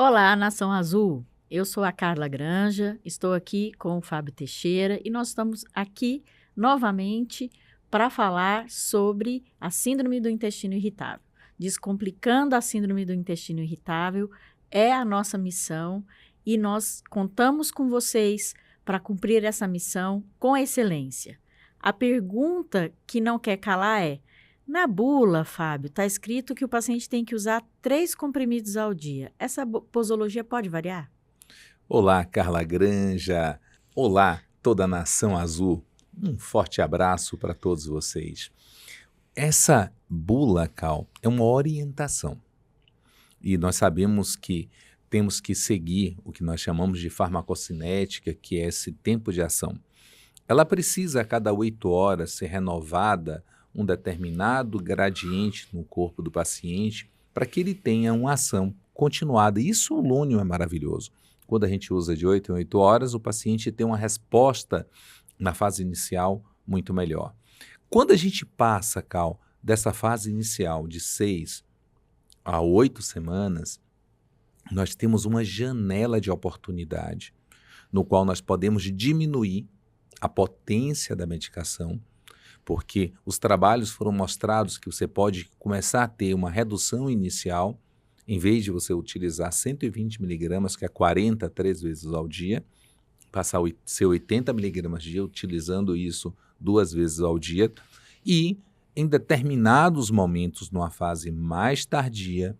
Olá, Nação Azul. Eu sou a Carla Granja, estou aqui com o Fábio Teixeira e nós estamos aqui novamente para falar sobre a Síndrome do Intestino Irritável. Descomplicando a Síndrome do Intestino Irritável é a nossa missão e nós contamos com vocês para cumprir essa missão com excelência. A pergunta que não quer calar é: na bula, Fábio, está escrito que o paciente tem que usar 3 comprimidos ao dia. Essa posologia pode variar? Olá, Carla Granja. Olá, toda a Nação Azul. Um forte abraço para todos vocês. Essa bula, Cal, é uma orientação. E nós sabemos que temos que seguir o que nós chamamos de farmacocinética, que é esse tempo de ação. Ela precisa, a cada 8 horas, ser renovada um determinado gradiente no corpo do paciente para que ele tenha uma ação continuada. Isso o Lônio é maravilhoso. Quando a gente usa de 8 em 8 horas, o paciente tem uma resposta na fase inicial muito melhor. Quando a gente passa, Cal, dessa fase inicial de 6 a 8 semanas, nós temos uma janela de oportunidade no qual nós podemos diminuir a potência da medicação, porque os trabalhos foram mostrados que você pode começar a ter uma redução inicial, em vez de você utilizar 120 miligramas, que é 40 3 vezes ao dia, passar a ser 80 miligramas dia, utilizando isso 2 vezes ao dia, e em determinados momentos, numa fase mais tardia,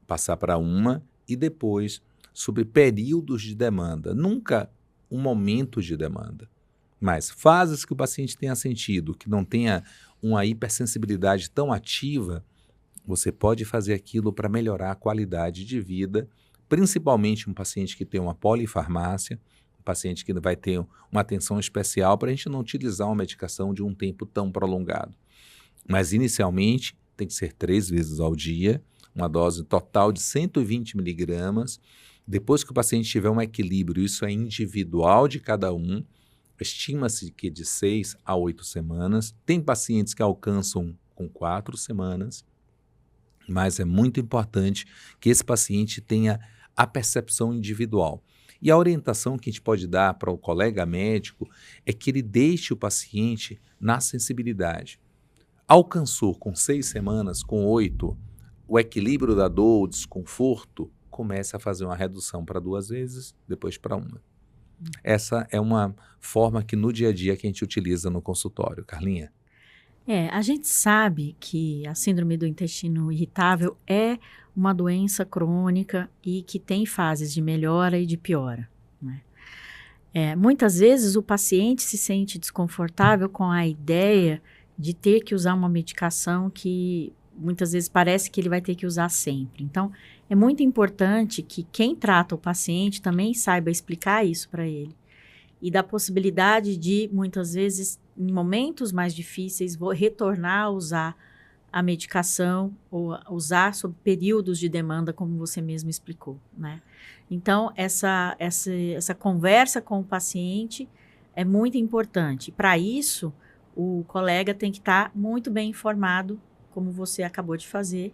passar para uma e depois sobre períodos de demanda, nunca um momento de demanda. Mas fases que o paciente tenha sentido, que não tenha uma hipersensibilidade tão ativa, você pode fazer aquilo para melhorar a qualidade de vida, principalmente um paciente que tem uma polifarmácia, um paciente que vai ter uma atenção especial para a gente não utilizar uma medicação de um tempo tão prolongado. Mas inicialmente tem que ser 3 vezes ao dia, uma dose total de 120 miligramas. Depois que o paciente tiver um equilíbrio, isso é individual de cada um, estima-se que de 6 a 8 semanas. Tem pacientes que alcançam com 4 semanas, mas é muito importante que esse paciente tenha a percepção individual. E a orientação que a gente pode dar para o colega médico é que ele deixe o paciente na sensibilidade. Alcançou com 6 semanas, com 8, o equilíbrio da dor, o desconforto, comece a fazer uma redução para 2 vezes, depois para 1. Essa é uma forma que no dia a dia que a gente utiliza no consultório. Carlinha? A gente sabe que a Síndrome do Intestino Irritável é uma doença crônica e que tem fases de melhora e de piora, né? Muitas vezes o paciente se sente desconfortável com a ideia de ter que usar uma medicação que muitas vezes parece que ele vai ter que usar sempre. Então, é muito importante que quem trata o paciente também saiba explicar isso para ele. E da possibilidade de, muitas vezes, em momentos mais difíceis, retornar a usar a medicação ou usar sob períodos de demanda, como você mesmo explicou, né? Então, essa conversa com o paciente é muito importante. Para isso, o colega tem que estar muito bem informado, como você acabou de fazer,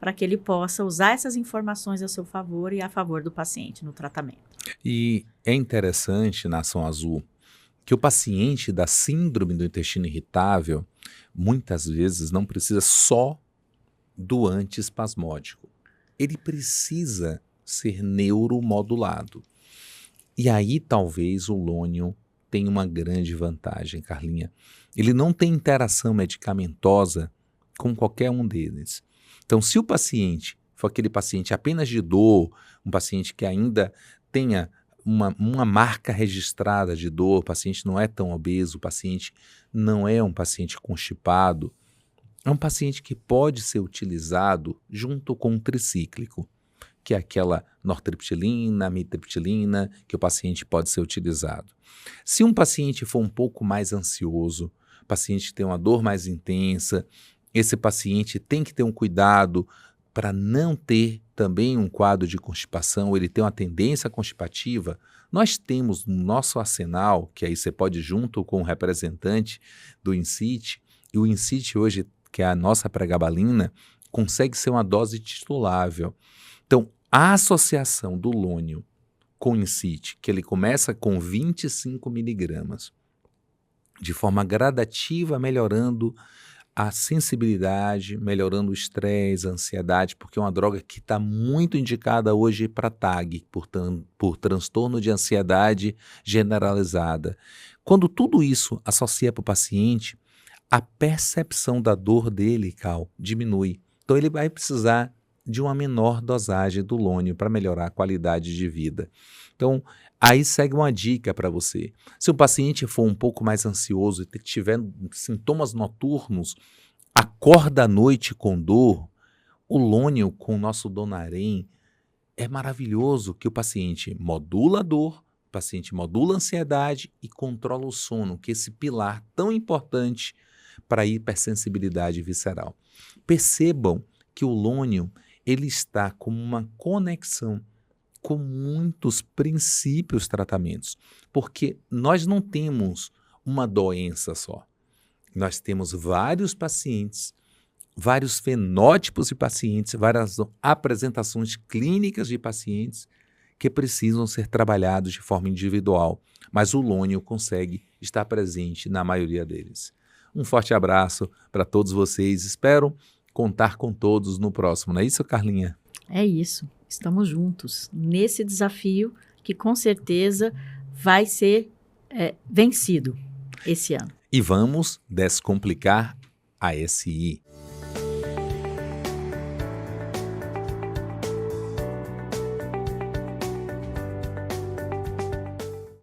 para que ele possa usar essas informações a seu favor e a favor do paciente no tratamento. E é interessante, Nação Azul, que o paciente da síndrome do intestino irritável, muitas vezes não precisa só do antiespasmódico. Ele precisa ser neuromodulado. E aí talvez o Lônio tenha uma grande vantagem, Carlinha. Ele não tem interação medicamentosa com qualquer um deles. Então, se o paciente for aquele paciente apenas de dor, um paciente que ainda tenha uma marca registrada de dor, o paciente não é tão obeso, o paciente não é um paciente constipado, é um paciente que pode ser utilizado junto com um tricíclico, que é aquela nortriptilina, amitriptilina, que o paciente pode ser utilizado. Se um paciente for um pouco mais ansioso, o paciente tem uma dor mais intensa, esse paciente tem que ter um cuidado para não ter também um quadro de constipação, ele tem uma tendência constipativa. Nós temos no nosso arsenal, que aí você pode junto com o representante do INCIT, e o INCIT hoje, que é a nossa pregabalina, consegue ser uma dose titulável. Então, A associação do lônio com o INCIT, que ele começa com 25 miligramas, de forma gradativa, melhorando a sensibilidade, melhorando o estresse, a ansiedade, porque é uma droga que está muito indicada hoje para TAG, por transtorno de ansiedade generalizada. Quando tudo isso associa para o paciente, a percepção da dor dele, Cal, diminui. Então ele vai precisar de uma menor dosagem do lônio para melhorar a qualidade de vida. Então, aí segue uma dica para você. Se o paciente for um pouco mais ansioso e tiver sintomas noturnos, acorda à noite com dor, o lônio com o nosso Donarém é maravilhoso, que o paciente modula a dor, o paciente modula a ansiedade e controla o sono, que é esse pilar tão importante para a hipersensibilidade visceral. Percebam que o lônio ele está como uma conexão com muitos princípios tratamentos, porque nós não temos uma doença só. Nós temos vários pacientes, vários fenótipos de pacientes, várias apresentações clínicas de pacientes que precisam ser trabalhados de forma individual, mas o lônio consegue estar presente na maioria deles. Um forte abraço para todos vocês, espero contar com todos no próximo, não é isso, Carlinha? É isso, estamos juntos nesse desafio que com certeza vai ser vencido esse ano. E vamos descomplicar a SI.